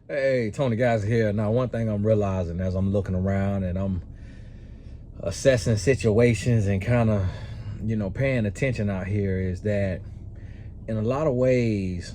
Hey, Tony Guys here. Now, one thing I'm realizing as I'm looking around and I'm assessing situations and kind of, paying attention out here is that in a lot of ways,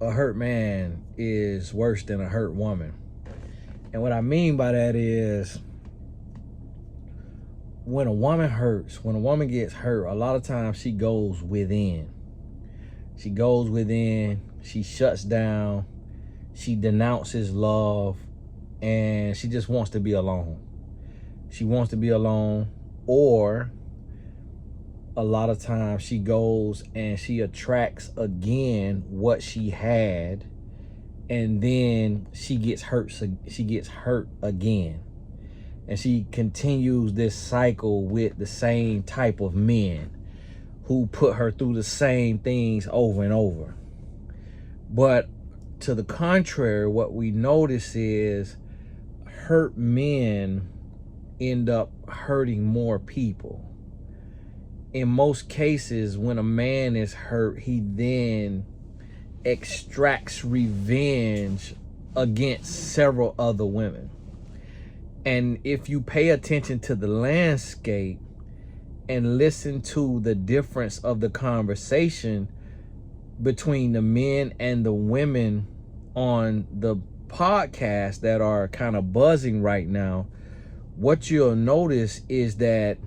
a hurt man is worse than a hurt woman. And what I mean by that is when a woman hurts, when a woman gets hurt, a lot of times she goes within. She goes within, she shuts down, she denounces love, and she just wants to be alone. She wants to be alone, or a lot of times she goes and she attracts again what she had, and then she gets hurt. She gets hurt again, and she continues this cycle with the same type of men who put her through the same things over and over. But to the contrary, what we notice is hurt men end up hurting more people. In most cases, when a man is hurt, he then extracts revenge against several other women. And if you pay attention to the landscape and listen to the difference of the conversation between the men and the women on the podcast that are kind of buzzing right now, what you'll notice is that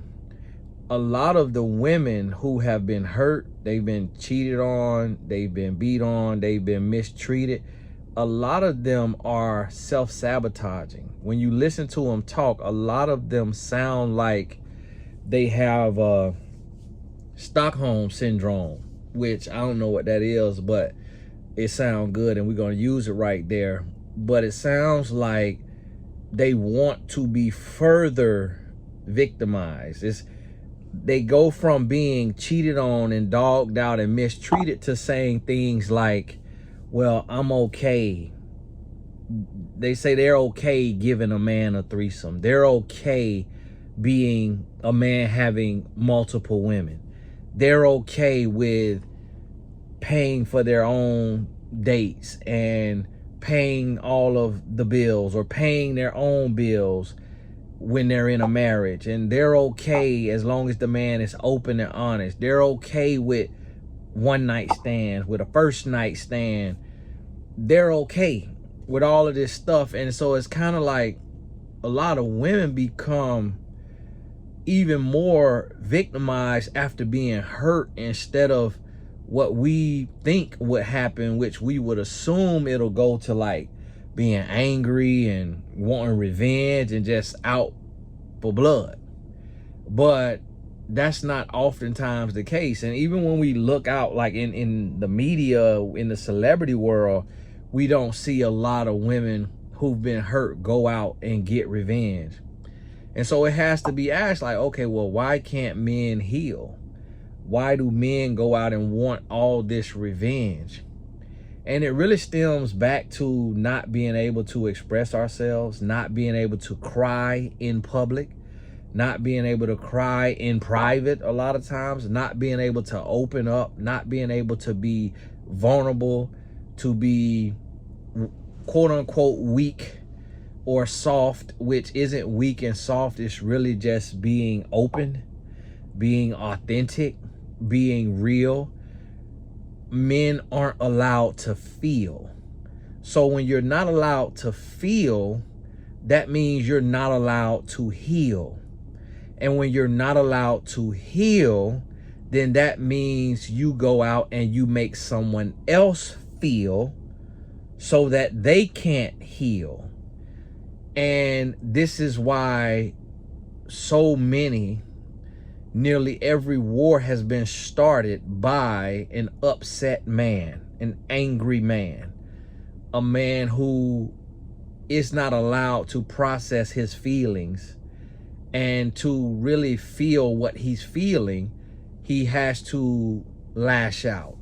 a lot of the women who have been hurt, they've been cheated on, they've been beat on, they've been mistreated, a lot of them are self-sabotaging. When you listen to them talk, a lot of them sound like they have Stockholm syndrome, which I don't know what that is, but it sounds good and we're going to use it right there. But it sounds like they want to be further victimized. They go from being cheated on and dogged out and mistreated to saying things like, well, I'm okay. They say they're okay giving a man a threesome. They're okay being a man having multiple women. They're okay with paying for their own dates and paying all of the bills or paying their own bills when they're in a marriage. And they're okay as long as the man is open and honest. They're okay with one night stands, with a first night stand. They're okay with all of this stuff. And so it's kind of like a lot of women become even more victimized after being hurt, instead of what we think would happen, which we would assume it'll go to like being angry and wanting revenge and just out for blood. But that's not oftentimes the case. And even when we look out like in the media, in the celebrity world, we don't see a lot of women who've been hurt go out and get revenge. And so it has to be asked, like, okay, well, why can't men heal? Why do men go out and want all this revenge? And it really stems back to not being able to express ourselves, not being able to cry in public, not being able to cry in private a lot of times, not being able to open up, not being able to be vulnerable, to be quote unquote weak or soft, which isn't weak and soft. It's really just being open, being authentic, being real. Men aren't allowed to feel. So when you're not allowed to feel, that means you're not allowed to heal. And when you're not allowed to heal, then that means you go out and you make someone else feel so that they can't heal. And this is why so many, nearly every war has been started by an upset man, an angry man, a man who is not allowed to process his feelings and to really feel what he's feeling. He has to lash out.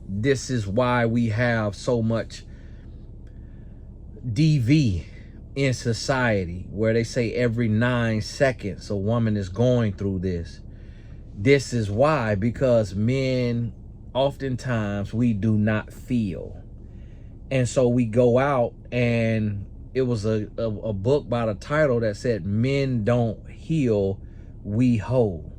This is why we have so much DV in society, where they say every 9 seconds a woman is going through this. This is why, because men, oftentimes we do not feel. And so we go out, and it was a book by the title that said, Men Don't Heal, We Hold.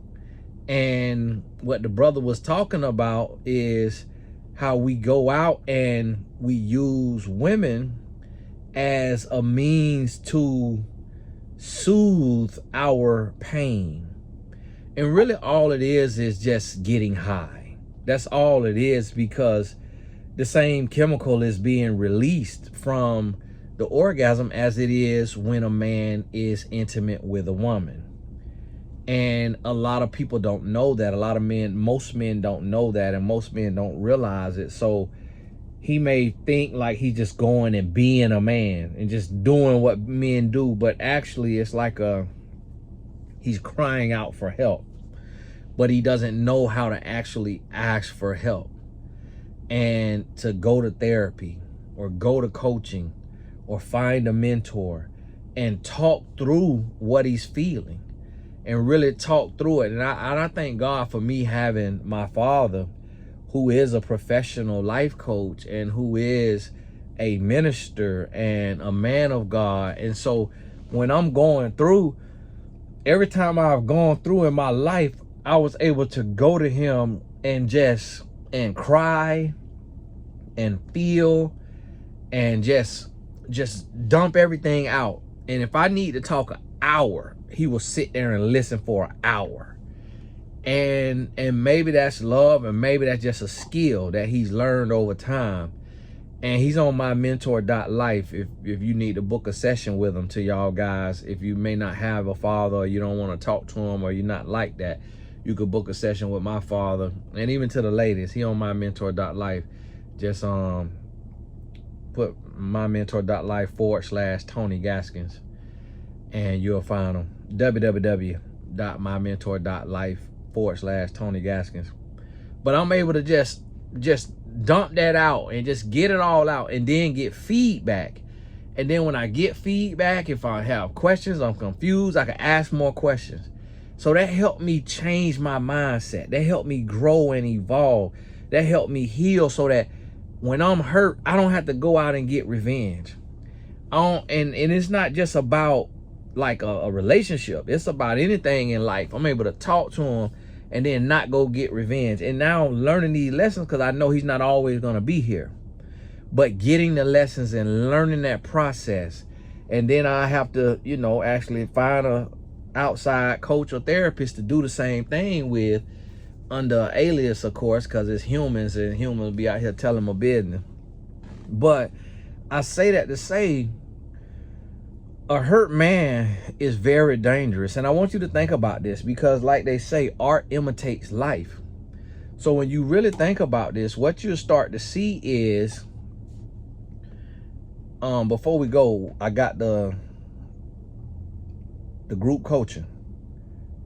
And what the brother was talking about is how we go out and we use women as a means to soothe our pain. And really all it is just getting high. That's all it is, because the same chemical is being released from the orgasm as it is when a man is intimate with a woman. And a lot of people don't know that. Most men don't know that, and most men don't realize it. So he may think like he's just going and being a man and just doing what men do, but actually it's like he's crying out for help, but he doesn't know how to actually ask for help, and to go to therapy or go to coaching or find a mentor and talk through what he's feeling and really talk through it. And I thank God for me having my father, who is a professional life coach and who is a minister and a man of God. And so when I'm going through, every time I've gone through in my life, I was able to go to him and cry and feel and just dump everything out. And if I need to talk an hour, he will sit there and listen for an hour. And maybe that's love, and maybe that's just a skill that he's learned over time. And he's on my mentor.life if you need to book a session with him. To y'all guys, if you may not have a father, or you don't want to talk to him, or you're not like that, you could book a session with my father. And even to the ladies, he on my mentor.life. Just put my mentor.life/Tony Gaskins, and you'll find him. www.mymentor.life/Tony Gaskins. But I'm able to just dump that out and just get it all out, and then get feedback. And then when I get feedback, if I have questions, I'm confused, I can ask more questions. So that helped me change my mindset. That helped me grow and evolve. That helped me heal, so that when I'm hurt, I don't have to go out and get revenge. And it's not just about like a relationship. It's about anything in life. I'm able to talk to him and then not go get revenge. And now I'm learning these lessons, because I know he's not always going to be here. But getting the lessons and learning that process. And then I have to, actually find a outside coach or therapist to do the same thing with, under alias, of course, because it's humans, and humans be out here telling my business. But I say that to say, a hurt man is very dangerous. And I want you to think about this, because like they say, art imitates life. So when you really think about this, what you'll start to see is, before we go, I got the group coaching.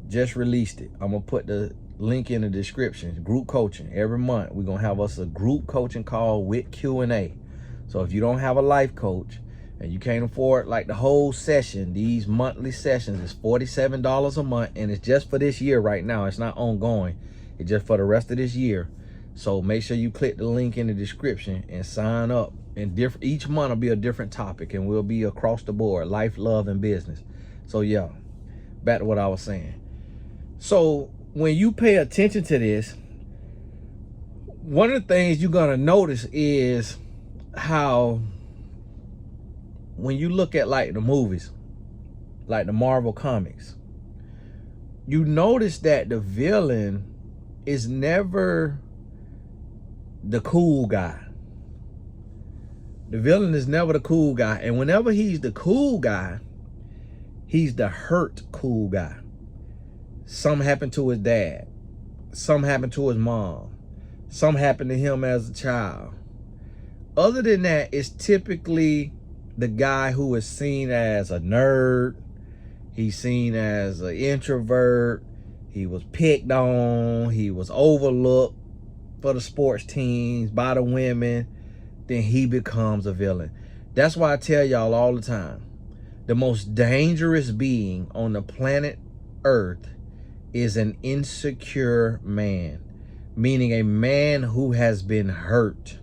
Just released it. I'm going to put the link in the description. Group coaching. Every month, we're going to have us a group coaching call with Q&A. So if you don't have a life coach, and you can't afford like the whole session, these monthly sessions is $47 a month, and it's just for this year right now. It's not ongoing. It's just for the rest of this year. So make sure you click the link in the description and sign up. And each month will be a different topic, and we'll be across the board: life, love, and business. So yeah, back to what I was saying. So when you pay attention to this, one of the things you're gonna notice is how, when you look at like the movies, like the Marvel comics, you notice that the villain is never the cool guy. The villain is never the cool guy. And whenever he's the cool guy, he's the hurt cool guy. Something happened to his dad. Something happened to his mom. Something happened to him as a child. Other than that, it's typically the guy who is seen as a nerd. He's seen as an introvert. He was picked on. He was overlooked for the sports teams by the women. Then he becomes a villain. That's why I tell y'all all the time, the most dangerous being on the planet Earth is an insecure man, meaning a man who has been hurt.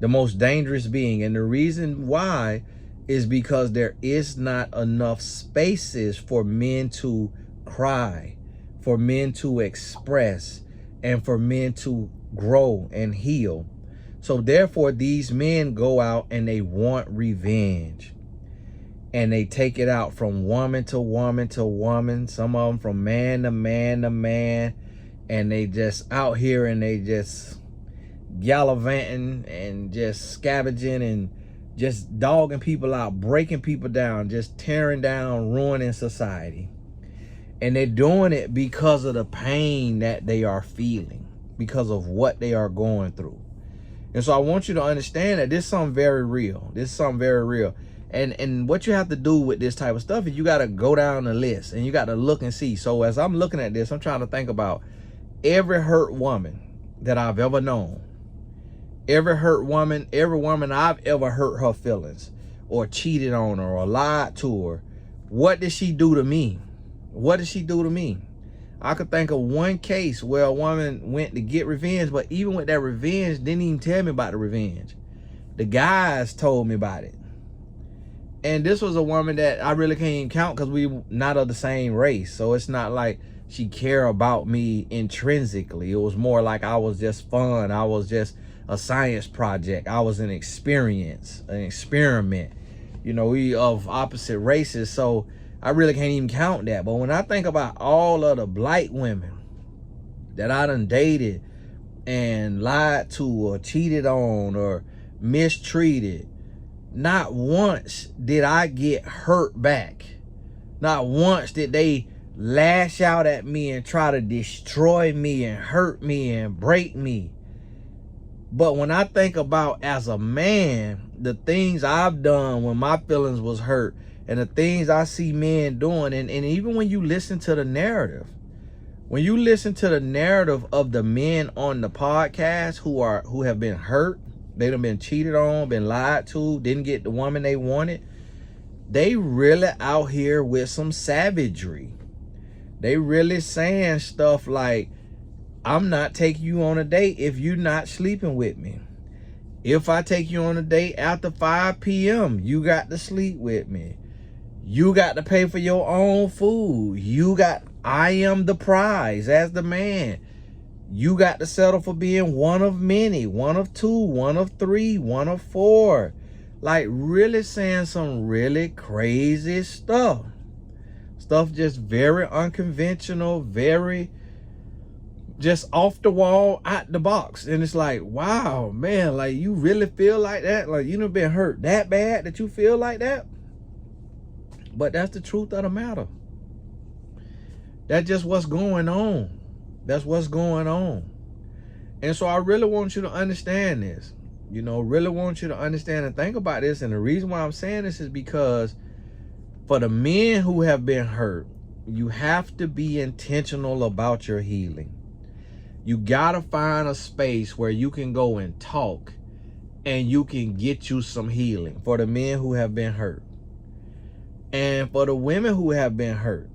the most dangerous being. And the reason why is because there is not enough spaces for men to cry, for men to express, and for men to grow and heal. So therefore, these men go out and they want revenge. And they take it out from woman to woman to woman. Some of them from man to man to man. And they just out here and they just gallivanting and just scavenging and just dogging people out, breaking people down, just tearing down, ruining society. And they're doing it because of the pain that they are feeling, because of what they are going through. And so I want you to understand that this is something very real. This is something very real. And what you have to do with this type of stuff is you got to go down the list and you got to look and see. So as I'm looking at this, I'm trying to think about every hurt woman that I've ever known. Every hurt woman, every woman I've ever hurt her feelings or cheated on her or lied to her. What did she do to me? What did she do to me? I could think of one case where a woman went to get revenge, but even with that revenge, didn't even tell me about the revenge. The guys told me about it. And this was a woman that I really can't even count because we not of the same race. So it's not like she cared about me intrinsically. It was more like I was just fun. I was just a science project. I was an experience, an experiment. You know, we of opposite races. So I really can't even count that. But when I think about all of the black women that I done dated and lied to or cheated on or mistreated, not once did I get hurt back. Not once did they lash out at me and try to destroy me and hurt me and break me. But when I think about as a man, the things I've done when my feelings was hurt and the things I see men doing, and even when you listen to the narrative, when you listen to the narrative of the men on the podcast who have been hurt, they done been cheated on, been lied to, didn't get the woman they wanted. They really out here with some savagery. They really saying stuff like, I'm not taking you on a date if you're not sleeping with me. If I take you on a date after 5 p.m., you got to sleep with me. You got to pay for your own food. I am the prize as the man. You got to settle for being one of many, one of two, one of three, one of four. Like really saying some really crazy stuff. Stuff just very unconventional, very just off the wall, out the box. And it's like, wow, man, like you really feel like that? Like you done been hurt that bad that you feel like that? But that's the truth of the matter. That's just what's going on. That's what's going on. And so I really want you to understand this. You know, really want you to understand and think about this. And the reason why I'm saying this is because for the men who have been hurt, you have to be intentional about your healing. You gotta find a space where you can go and talk and you can get you some healing for the men who have been hurt. And for the women who have been hurt,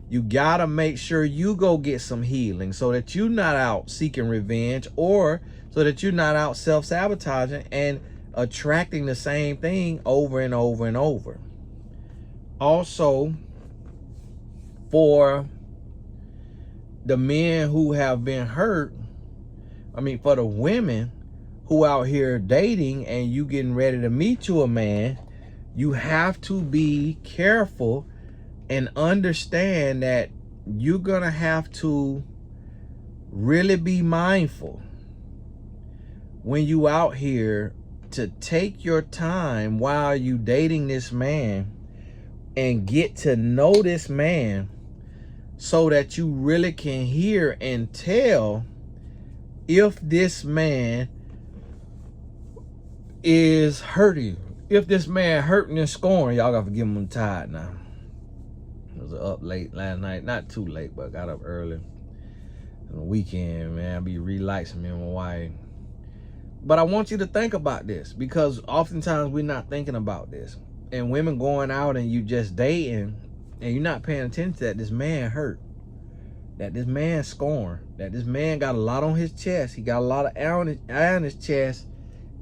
you gotta make sure you go get some healing so that you're not out seeking revenge, or so that you're not out self-sabotaging and attracting the same thing over and over and over. Also, for the men who have been hurt, for the women who out here dating and you getting ready to meet you a man, you have to be careful and understand that you're gonna have to really be mindful when you out here to take your time while you dating this man and get to know this man so that you really can hear and tell if this man is hurting you. If this man hurting and scoring, y'all gotta forgive him, I'm tired now. I was up late last night, not too late, but got up early. On the weekend, man, I be relaxing, me and my wife. But I want you to think about this, because oftentimes we're not thinking about this. And women going out and you just dating and you're not paying attention to that this man hurt, that this man scoring, that this man got a lot on his chest. He got a lot of air on his chest,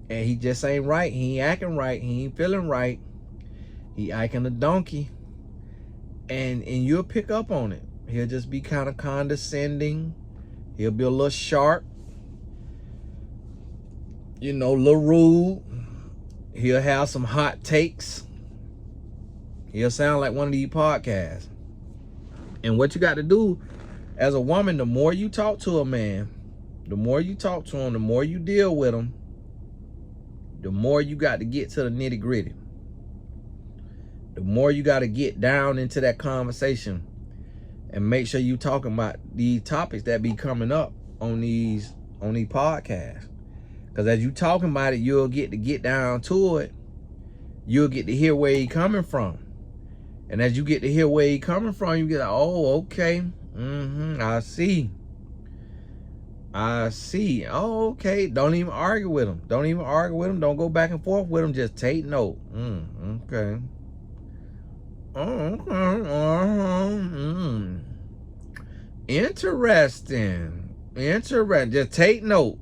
and he just ain't right. He ain't acting right. He ain't feeling right. He acting a donkey. And you'll pick up on it. He'll just be kind of condescending. He'll be a little sharp. You know, a little rude. He'll have some hot takes. He'll sound like one of these podcasts. And what you got to do as a woman, the more you talk to a man, the more you talk to him, the more you deal with him, the more you got to get to the nitty gritty. The more you got to get down into that conversation and make sure you talking about these topics that be coming up on these podcasts. Because as you talking about it, you'll get to get down to it. You'll get to hear where he coming from. And as you get to hear where he coming from, you get like, oh, okay. I see. Oh, okay. Don't even argue with him. Don't go back and forth with him. Just take note. Okay. Oh, okay. Interesting. Just take note.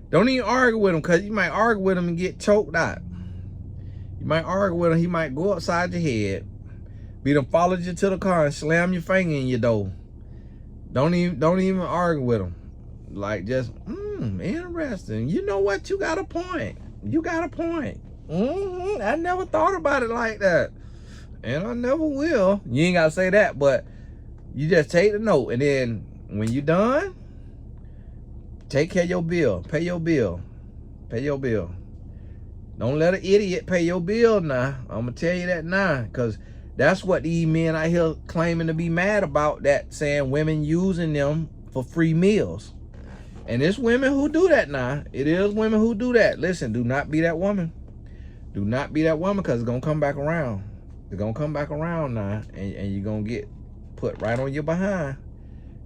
Don't even argue with him, because you might argue with him and get choked out. You might argue with him. He might go upside your head. Be done followed you to the car and slam your finger in your door. Don't even argue with him. Like, just, interesting. You know what? You got a point. I never thought about it like that. And I never will. You ain't got to say that, but you just take the note. And then when you done, take care of your bill. Pay your bill. Don't let an idiot pay your bill now. I'm going to tell you that now. Because that's what these men out here claiming to be mad about, that saying women using them for free meals. And it's women who do that now. It is women who do that. Listen, do not be that woman. Do not be that woman, because it's going to come back around. It's going to come back around now. And you're going to get put right on your behind.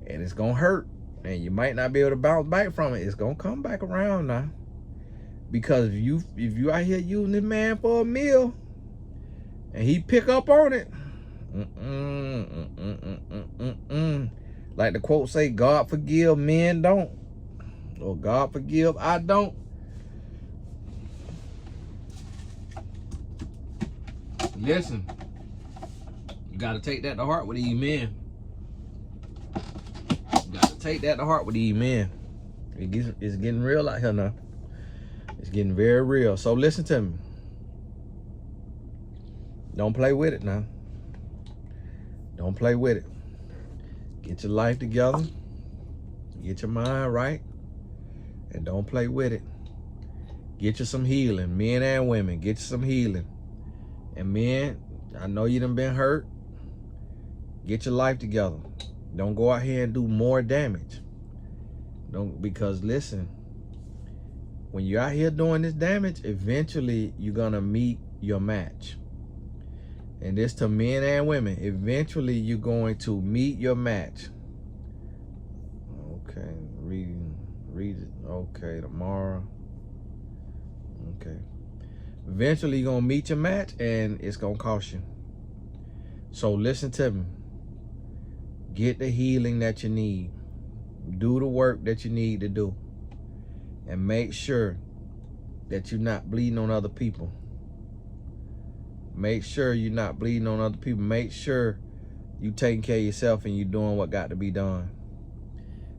And it's going to hurt. And you might not be able to bounce back from it. It's going to come back around now. Because if you out here using this man for a meal, and he pick up on it, like the quote say, God forgive, men don't. Or God forgive, I don't. Listen, you got to take that to heart with these men. It's getting real out here now. It's getting very real. So listen to me. Don't play with it now. Don't play with it. Get your life together. Get your mind right. And don't play with it. Get you some healing. Men and women, get you some healing. And men, I know you done been hurt. Get your life together. Don't go out here and do more damage. Because listen, when you're out here doing this damage, eventually you're gonna meet your match. And this to men and women. Eventually you're going to meet your match. Okay, read it. Okay, tomorrow. Okay. Eventually you're gonna meet your match, and it's gonna cost you. So listen to me. Get the healing that you need. Do the work that you need to do. And make sure that you're not bleeding on other people. Make sure you're not bleeding on other people. Make sure you taking care of yourself and you doing what got to be done.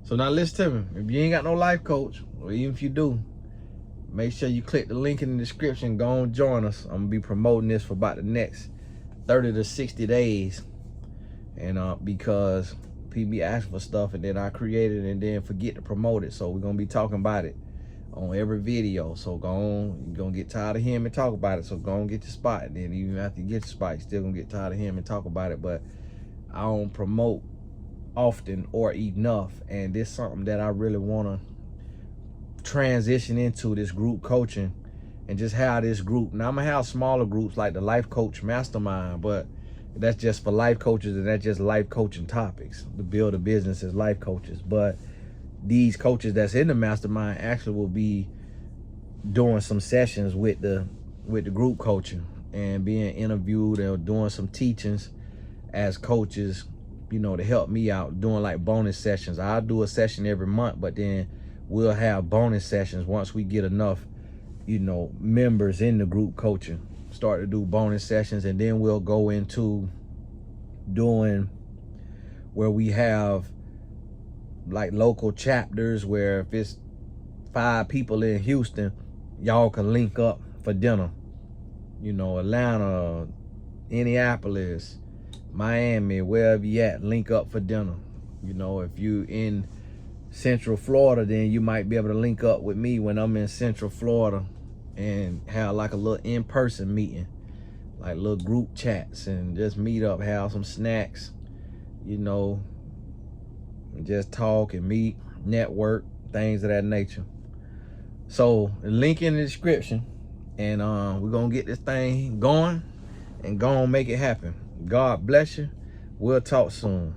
So now listen to me. If you ain't got no life coach, or even if you do, make sure you click the link in the description. Go and join us. I'm going to be promoting this for about the next 30 to 60 days. And because people be asking for stuff, and then I create it and then forget to promote it. So we're going to be talking about it on every video. So go on, you're gonna get tired of hearing me talk about it, so go on, get your spot. And then even after you get your spot, you're still gonna get tired of hearing me talk about it. But I don't promote often or enough, and this is something that I really want to transition into, this group coaching, and just have this group. Now I'm gonna have smaller groups like the Life Coach Mastermind, but that's just for life coaches, and that's just life coaching topics to build a business as life coaches. But these coaches that's in the mastermind actually will be doing some sessions with the group coaching and being interviewed or doing some teachings as coaches, you know, to help me out, doing like bonus sessions. I'll do a session every month, but then we'll have bonus sessions once we get enough you know, members in the group coaching, start to do bonus sessions, and then we'll go into doing where we have like local chapters where if it's 5 people in Houston, y'all can link up for dinner. You know, Atlanta, Indianapolis, Miami, wherever you at, link up for dinner. You know, if you in Central Florida, then you might be able to link up with me when I'm in Central Florida and have like a little in-person meeting, like little group chats, and just meet up, have some snacks, you know, and just talk and meet, network, things of that nature. So the link in the description, and we're gonna get this thing going and go on make it happen. God bless you. We'll talk soon.